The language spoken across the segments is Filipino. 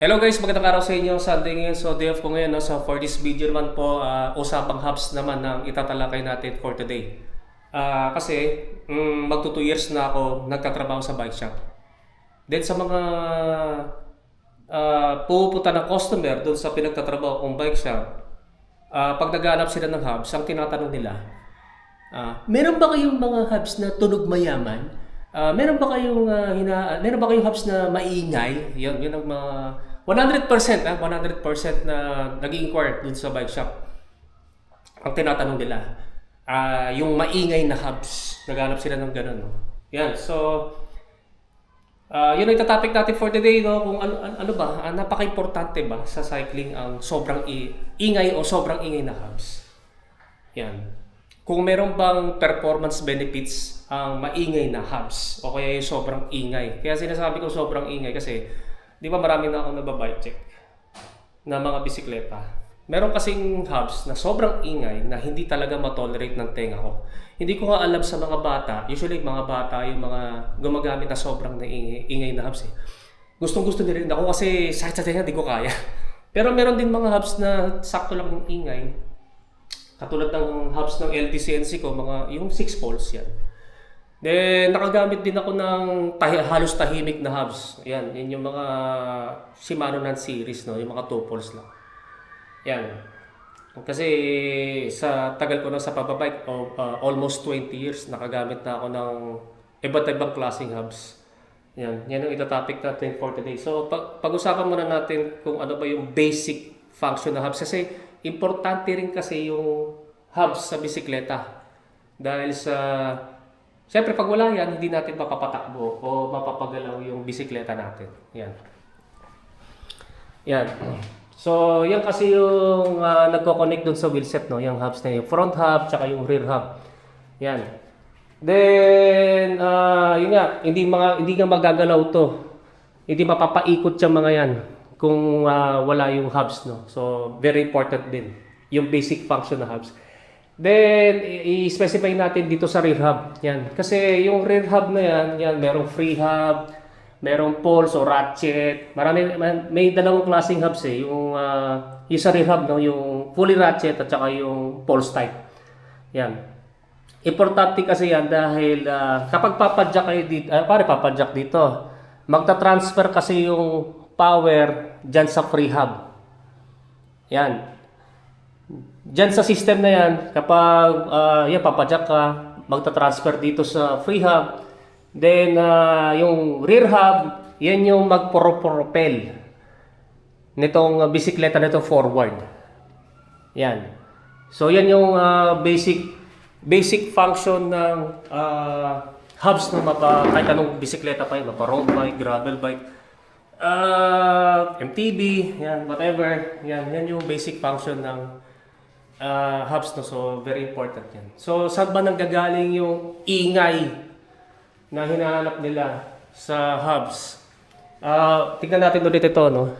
Hello guys, magandang araw sa inyo. Sunday ngayon. So day off ko ngayon. No? So for this video naman po, usapang hubs naman ang itatalakay natin for today. Kasi magto 2 years na ako nagtatrabaho sa bike shop. Then sa mga pupunta ng customer doon sa pinagtatrabaho kong bike shop, pag naghahanap sila ng hubs, ang tinatanong nila, meron ba kayong mga hubs na tunog mayaman? Meron ba kayong hubs na maingay? Yun ang mga 100% 100% na nag-inquire dun sa bike shop. Ang tinatanong nila, yung maingay na hubs. Naghanap sila ng ganun, no? Yan. So, yun ang topic natin for today, no? Kung ano ba, napaka-importante ba sa cycling ang sobrang ingay o sobrang ingay na hubs? Yan. Kung meron bang performance benefits ang maingay na hubs o kaya yung sobrang ingay. Kaya sinasabi ko sobrang ingay kasi di ba marami na akong nababike check na mga bisikleta. Meron kasing hubs na sobrang ingay na hindi talaga matolerate ng tenga ko. Hindi ko nga alam sa mga bata, usually mga bata yung mga gumagamit na sobrang ingay na hubs eh. Gustong gusto nila rin ako kasi sakit sa tenga, di ko kaya. Pero meron din mga hubs na sakto lang yung ingay. Katulad ng hubs ng LTCNC ko, yung 6 poles yan. Then, nakagamit din ako ng halos tahimik na hubs. Yan yung mga Shimano Nan series, no? Yung mga 2 poles lang. Yan. Kasi sa tagal ko na sa pababike, almost 20 years, nakagamit na ako ng iba't ibang klaseng hubs. Yan ang itotopic natin for today. So, pag-usapan muna natin kung ano ba yung basic function ng hubs. Kasi, importante rin kasi yung hubs sa bisikleta. Dahil siyempre, pag wala yan, hindi natin mapapatakbo o mapapagalaw yung bisikleta natin. Yan. Yan. So, yan kasi yung nagko-connect dun sa wheelset, no? Yung hubs na yung front hub, tsaka yung rear hub. Yan. Then, yun nga, hindi nga magagalaw to. Hindi mapapaikot yung mga yan kung wala yung hubs, no? So, very important din yung basic function ng hubs. Then, i-specify natin dito sa rear hub. Yan. Kasi yung rear hub na yan, merong free hub, merong pulse o ratchet. May dalawang klaseng hubs eh. Yung sa rear hub, no? Yung fully ratchet at saka yung pulse type. Yan. Importante kasi yan dahil kapag papadyak kayo dito, papadyak dito, magta-transfer kasi yung power dyan sa free hub. Yan. Diyan sa system na yan, kapag papadyak ka, magta-transfer dito sa free hub. Then, yung rear hub, yan yung magpropel nitong bisikleta nito forward. Yan. So, yan yung basic function ng hubs ng kahit anong bisikleta pa yun, road bike, gravel bike, MTB, yan, whatever. Yan yung basic function ng hubs, no? So, very important yan. So, saan ba nanggagaling yung ingay na hinahanap nila sa hubs? Tingnan natin ulit ito, no?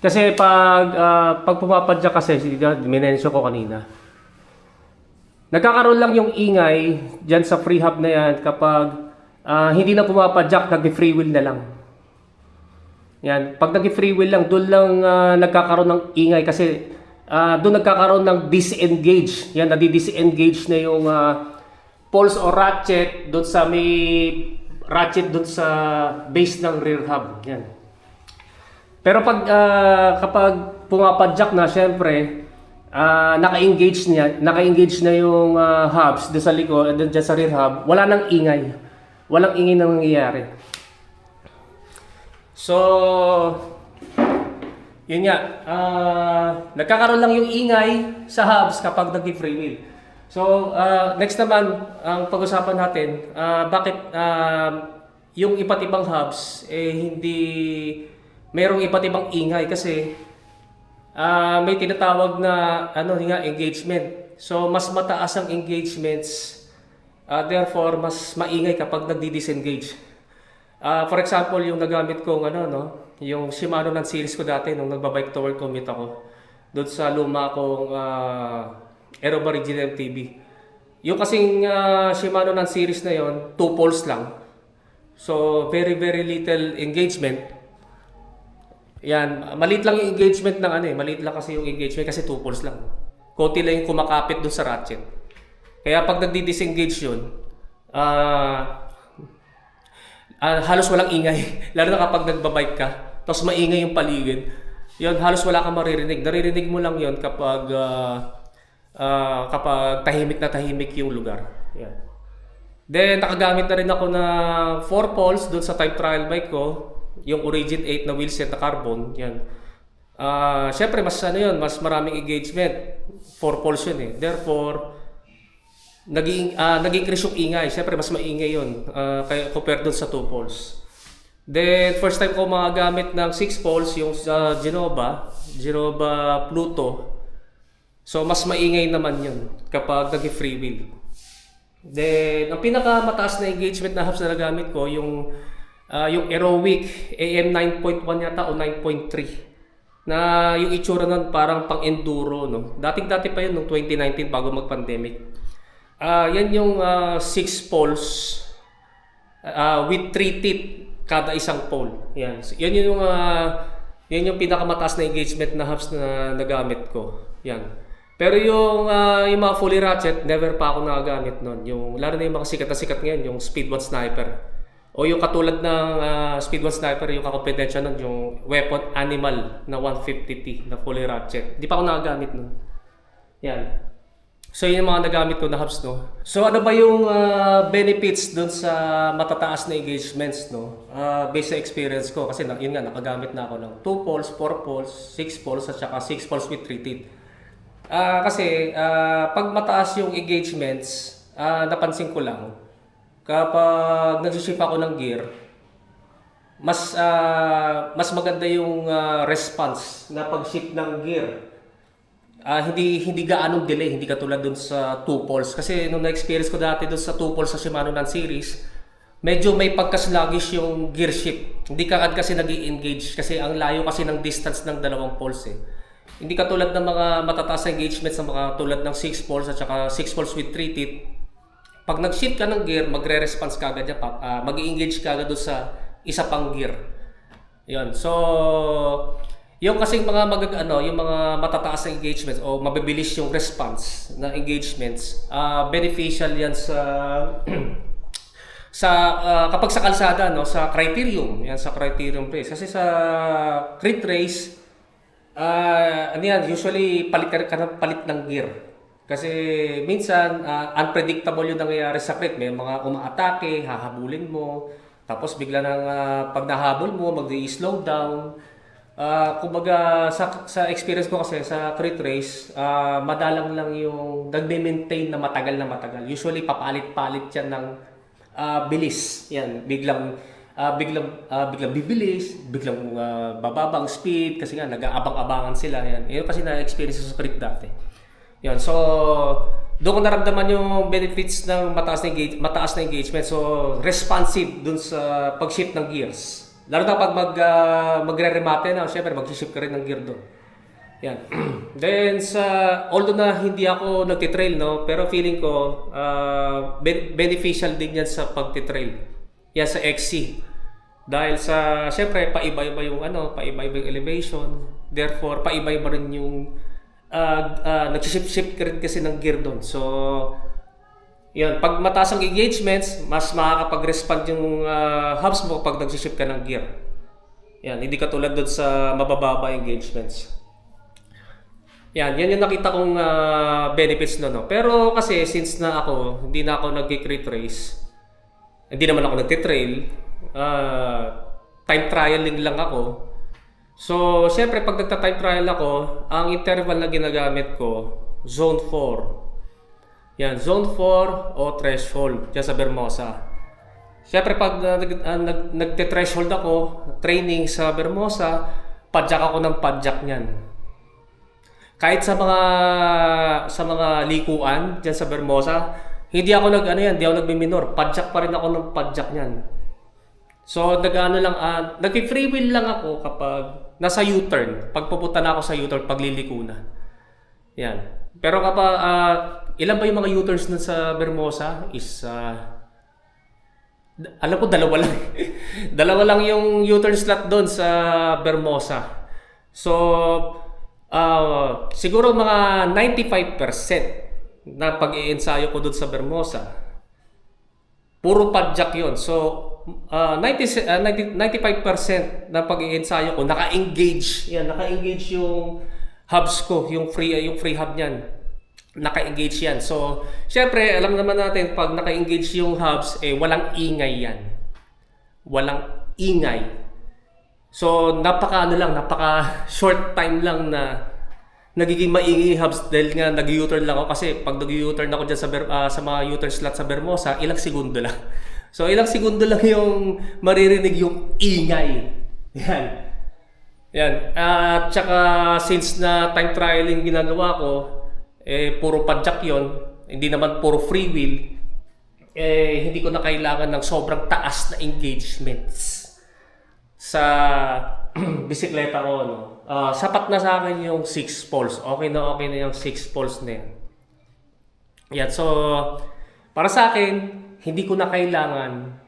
Kasi pag pumapadyak kasi, minensyo ko kanina, nagkakaroon lang yung ingay dyan sa free hub na yan kapag hindi na pumapadyak, nag-free wheel na lang. Yan, pag nag-free wheel lang, doon lang nagkakaroon ng ingay kasi doon nagkakaroon ng disengage. Yan, nadi-disengage na yung pulse o ratchet doon sa may ratchet doon sa base ng rear hub. Yan. Pero kapag pumapadyak na, syempre, naka-engage na yung hubs doon sa likod, doon sa rear hub, wala nang ingay. Walang ingay na nangyayari. So, yun nga, nagkakaroon lang yung ingay sa hubs kapag nag-free wheel. So, next naman, ang pag-usapan natin, bakit yung iba't ibang hubs, mayroong iba't ibang ingay kasi may tinatawag na engagement. So, mas mataas ang engagements, therefore, mas maingay kapag nagdi-disengage. For example, yung nagamit kong yung Shimano Nan series ko dati nung nagbabike to work commute ako doon sa luma kong Aero Original MTB. Yung kasing Shimano Nan series na yon, 2 poles lang. So, very, very little engagement. Yan, maliit lang yung engagement ng ano eh. Maliit lang kasi yung engagement kasi 2 poles lang. Konti lang yung kumakapit dun sa ratchet. Kaya pag nagdi-disengage yun, halos walang ingay. Lalo na kapag nagbabike ka, tapos maingay yung paligid. Yun, halos wala kang maririnig. Naririnig mo lang yun kapag tahimik na tahimik yung lugar. Yan. Then, nakagamit na rin ako ng 4 poles doon sa time trial bike ko. Yung Origin 8 na wheelset na carbon. Yan. Siyempre, mas maraming engagement. 4 poles yun eh. Therefore, nag-increase yung ingay. Siyempre, mas maingay yun kaya compared doon sa 2 poles. Then, first time ko magagamit ng 6 poles, yung sa Genova Pluto. So, mas maingay naman yun kapag nag-free wheel. Then, ang pinakamataas na engagement na hubs na nagamit ko, yung Aerowick AM 9.1 yata o 9.3. Na yung itsura nun parang pang-enduro, no? Dating-dati pa yun, noong 2019 bago mag-pandemic. Yan yung 6 poles with 3 teeth kada isang pole. Yan. So, yan yung pinakamataas na engagement na hubs na nagamit ko. Yan. Pero yung mga fully ratchet, never pa ako nagagamit nun. Yung, lalo na yung mga sikat na sikat ngayon, yung Speed 1 Sniper. O yung katulad ng Speed 1 Sniper, yung kakompetensya nun, yung Weapon Animal na 150T na fully ratchet. Di pa ako nagagamit nun. Yan. So yun yung mga nagamit ko na hubs, no? So ano ba yung benefits dun sa matataas na engagements, no? Based sa experience ko, kasi yun nga, nakagamit na ako ng 2 poles, 4 poles, 6 poles, at saka 6 poles with 3 teeth. Kasi pag mataas yung engagements, napansin ko lang, kapag nag-shift ako ng gear, mas maganda yung response na pag-shift ng gear. Hindi gaanong delay, hindi katulad dun sa 2 poles. Kasi nung na-experience ko dati dun sa 2 poles sa Shimano ng series, medyo may pagka-sluggish yung gear shift. Hindi ka kasi nag-i-engage kasi ang layo kasi ng distance ng 2 poles eh. Hindi katulad ng mga matataas na engagements ng mga tulad ng 6 poles at saka 6 poles with 3 teeth. Pag nag-shift ka ng gear, magre-response ka agad yan, mag-i-engage ka agad doon sa isa pang gear. Yun. So, yung kasing yung mga matataas na engagements o mabibilis yung response na engagements, beneficial yan kapag sa kalsada, no, sa criterium, yan sa criterium race. Kasi sa crit race, usually palit ng gear. Kasi minsan unpredictable yung nangyayari sa crit. May mga umaatake, hahabulin mo, tapos bigla nang pag nahabol mo, mag-slow down. Kumbaga sa experience ko kasi sa crit race, madalang lang yung nagme-maintain na matagal. Usually papalit-palit yan ng bilis. Yan, biglang bibilis, biglang bababa ang speed kasi nga nag-aabang-abangan sila. Yan. Yun kasi na-experience sa crit dati. Yan. So, doon ko naramdaman yung benefits ng mataas na engagement. So, responsive dun sa pag-shift ng gears. Lalo na pag magre-remate na, syempre mag-shift ka rin ng gear doon. Yan. Then, although na hindi ako nagtitrail, no, pero feeling ko beneficial din yan sa pagtitrail. Yan sa XC. Dahil syempre, paiba-iba yung elevation. Therefore, paiba-iba rin yung nag-shift ka rin kasi ng gear doon. So, yan. Pag mataas ang engagements, mas makakapag-respond yung hubs mo pag nag-shift ka ng gear. Yan. Hindi katulad doon sa mabababa engagements. Yan yung nakita kong benefits no. Pero kasi since hindi na ako nag-crit race, hindi naman ako nagtitrail, time trialing lang ako. So, syempre pag nagta-time trial ako, ang interval na ginagamit ko, zone 4. Yan, zone 4 o threshold dyan sa Bermosa. Syempre pag nagte-threshold ako, training sa Bermosa, padjak ako ng padjak niyan. Kahit sa mga likuan dyan sa Bermosa, hindi ako nagmi-minor. Padjak pa rin ako ng padjak niyan. So, nag-free wheel lang ako kapag nasa U-turn. Pag pupunta na ako sa U-turn, pagliliko na. Yan. Pero ilan ba yung mga U-turns nun sa Bermosa? Alam ko dalawa lang. Dalawa lang yung U-turn slot doon sa Vermosa. So, siguro mga 95% na pag-iensayo ko doon sa Vermosa, puro padjak yon. So, 95% na pag-iensayo ko, naka-engage. Yan, naka-engage yung hubs ko, yung free hub niyan. Naka-engage yan. So, syempre, alam naman natin, pag naka-engage yung hubs, walang ingay yan. Walang ingay. So, napaka short time lang na nagiging maingay hubs dahil nga nag-U-turn lang ako kasi pag nag-U-turn ako dyan sa mga U-turn slot sa Vermosa, ilang segundo lang. So, ilang segundo lang yung maririnig yung ingay. Yan. Yan. At saka since na time trialing ginagawa ko, puro padjak yon, hindi naman puro free wheel, hindi ko na kailangan ng sobrang taas na engagements sa bisikleta ko, no? Sapat na sa akin yung 6 poles. Okay na yung 6 poles na yan. Yan. So, para sa akin, hindi ko na kailangan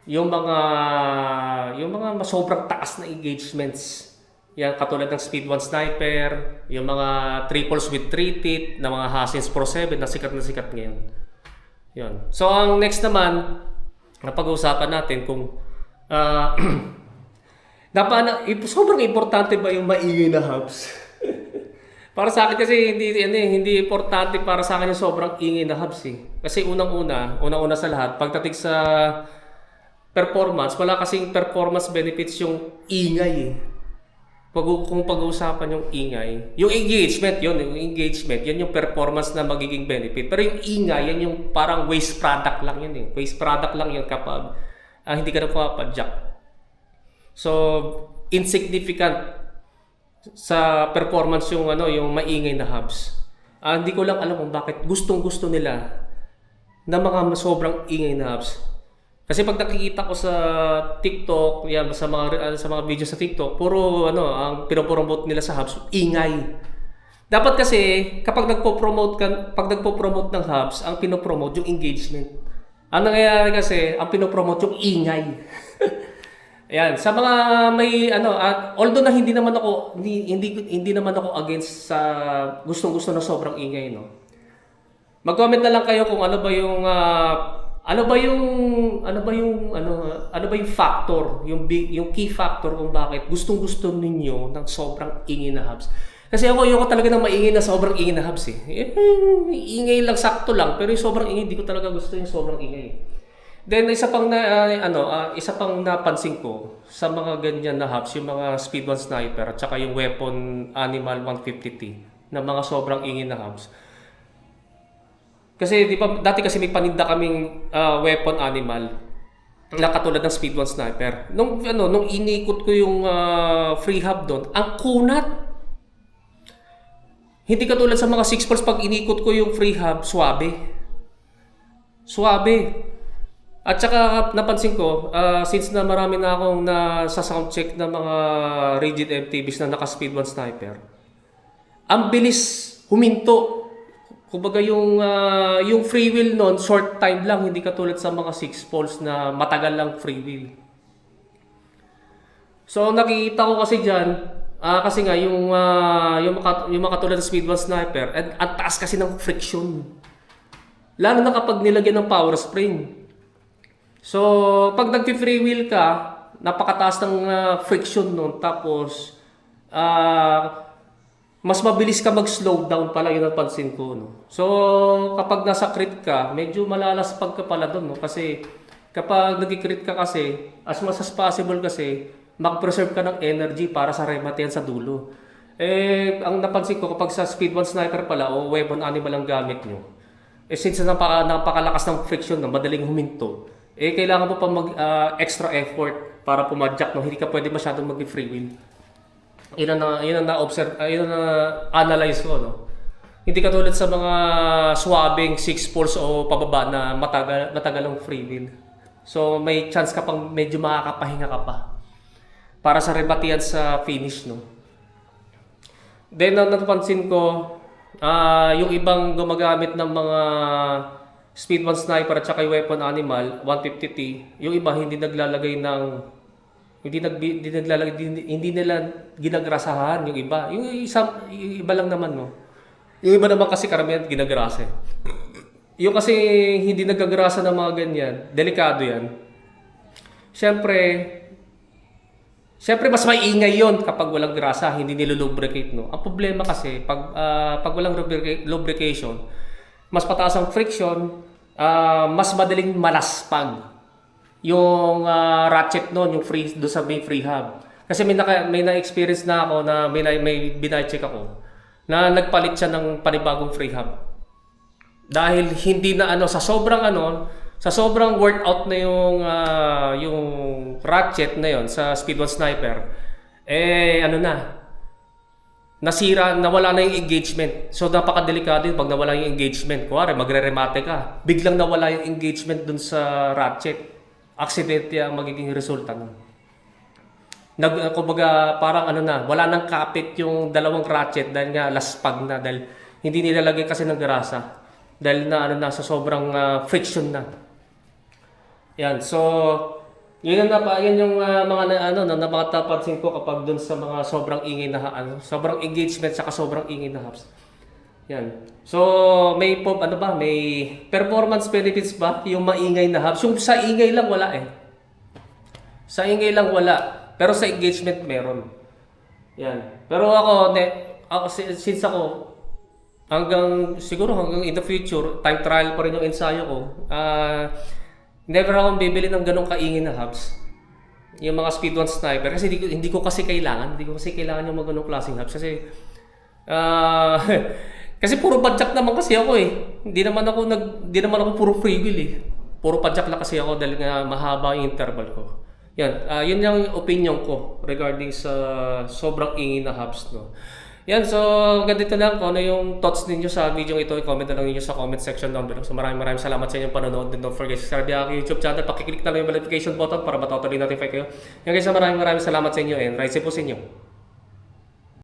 yung mga sobrang taas na engagements. Yan, katulad ng Speed 1 Sniper, yung mga triples with 3 teeth na mga Hassins Pro 7 na sikat ngayon. Yan. So, ang next naman, na pag-uusapan natin kung sobrang importante ba yung maingay na hubs? Para sa akin kasi hindi importante para sa akin yung sobrang ingay na hubs eh. Kasi unang-una sa lahat, pagdating sa performance, wala kasing performance benefits yung ingay eh. Kung pag-uusapan yung ingay, yung engagement, yan yung performance na magiging benefit. Pero yung ingay, yan yung parang waste product lang yun eh. Waste product lang yun kapag hindi ka na pumapadjak. So, insignificant sa performance yung maingay na hubs. Hindi ko lang alam kung bakit gustong-gusto nila na mga sobrang ingay na hubs. Kasi pag nakikita ko sa TikTok, yan sa mga video sa TikTok, puro ang pinopromote nila sa hubs, ingay. Dapat kasi kapag nagpo-promote ng hubs, ang pinopromote yung engagement. Ang nangyayari kasi, ang pinopromote yung ingay. Ayan, sa mga may although na hindi naman ako against sa gustong-gusto na sobrang ingay, no. Mag-comment na lang kayo kung ano ba yung factor, yung key factor kung bakit gustong-gusto ninyo ng sobrang ingay na hubs. Kasi ayoko talaga ng maingay na sobrang ingay na hubs eh. Ingay lang, sakto lang, pero yung sobrang ingay, di ko talaga gusto yung sobrang ingay. Then isa pang napansin ko sa mga ganyan na hubs, yung mga Speed 1 Sniper at saka yung Weapon Animal 150T na mga sobrang ingay na hubs. Kasi dati kasi may paninda kaming Weapon Animal na katulad ng Speed 1 Sniper. Nung inikot ko yung free hub doon, ang kunat. Hindi katulad sa mga 6 poles, pag inikot ko yung free hub, suabe. At saka napansin ko, since na marami na akong sa sound check na mga rigid MTBs na naka Speed 1 Sniper, ang bilis huminto. Kumbaga yung free wheel nun, short time lang, hindi katulad sa mga 6 poles na matagal lang free wheel. So nakikita ko kasi dyan, kasi nga yung mga katulad ng Speed 1 Sniper, ang taas kasi ng friction. Lalo na kapag nilagyan ng power spring. So pag nag-free wheel ka, napakataas ng friction nun, tapos mas mabilis ka mag-slow down pala, yun ang pansin ko, no? So, kapag nasa crit ka, medyo malalaspag ka pala doon, no? Kasi kapag nag-crit ka kasi, as much as possible kasi, mag-preserve ka ng energy para sa remate sa dulo. Ang napansin ko, kapag sa Speed 1 Sniper pala, o Weapon Animal ang gamit nyo, since napakalakas ng friction, no? Madaling huminto, kailangan mo pa extra effort para pumadjak, no? Hindi ka pwede masyadong mag-free wheel. Yun ang na-analyze ko, no? Hindi katulad sa mga swabbing 6 poles o pababa na matagal ang free wheel. So may chance ka pang medyo makakapahinga ka pa para sa rebatian sa finish, no? Then napansin ko, yung ibang gumagamit ng mga Speed 1 sniper at saka yung weapon animal 150T. Yung iba hindi naglalagay ng hindi naglalagay hindi nila ginagrasahan yung iba. Yung iba lang naman no. Yung iba naman kasi karamihan ginagrasa. Yung kasi hindi nagagrasa ng mga ganyan, delikado yan. Siyempre mas maiingay yon kapag walang grasa, hindi nilulubricate, no. Ang problema kasi pag walang lubrication, mas pataas ang friction, mas madaling malaspag yung ratchet noon, yung free do sa may free hub. Kasi may na-experience na ako na may binay-check ako na nagpalit siya ng panibagong free hub. Dahil hindi na sa sobrang workout na yung ratchet na yon sa Speed 1 Sniper, nasira, nawala na yung engagement. So napakadelikado yun pag nawala yung engagement. Kuwari magre-remate ka, biglang nawala yung engagement dun sa ratchet. Accident yung magiging resulta nun. Kumbaga parang wala nang kapit yung dalawang ratchet dahil nga laspag na, dahil hindi nilalagay kasi ng grasa. Dahil na sa sobrang friction na. Yan. So, yun yung mga napakatapansin ko kapag dun sa mga sobrang ingay na sobrang engagement saka sobrang ingay na hubs. Yan. So, may performance benefits ba yung maingay na hubs? Yung sa ingay lang wala eh. Sa ingay lang wala, pero sa engagement meron. Yan. Pero since ako siguro hanggang in the future, time trial pa rin yung ensayo ko. Never akong bibili ng ganong kaingay na hubs. Yung mga Speed 1 Sniper kasi hindi ko kasi kailangan yung mga ganong klaseng hubs kasi kasi puro padjak naman kasi ako eh. Hindi naman ako puro freewheel eh. Puro padjak lang kasi ako dahil nga mahaba yung interval ko. Yan, yun yung opinion ko regarding sa sobrang ingay na hubs, no. Yan, so ganito lang kung ano yung thoughts ninyo sa video ito, i-comment na lang ninyo sa comment section down below. So maraming salamat sa inyong panonood, and don't forget to subscribe sa aking YouTube channel, pakiclick na lang yung notification button para matotally notify kayo. Yan guys, maraming salamat sa inyo and ride safe po sa inyo.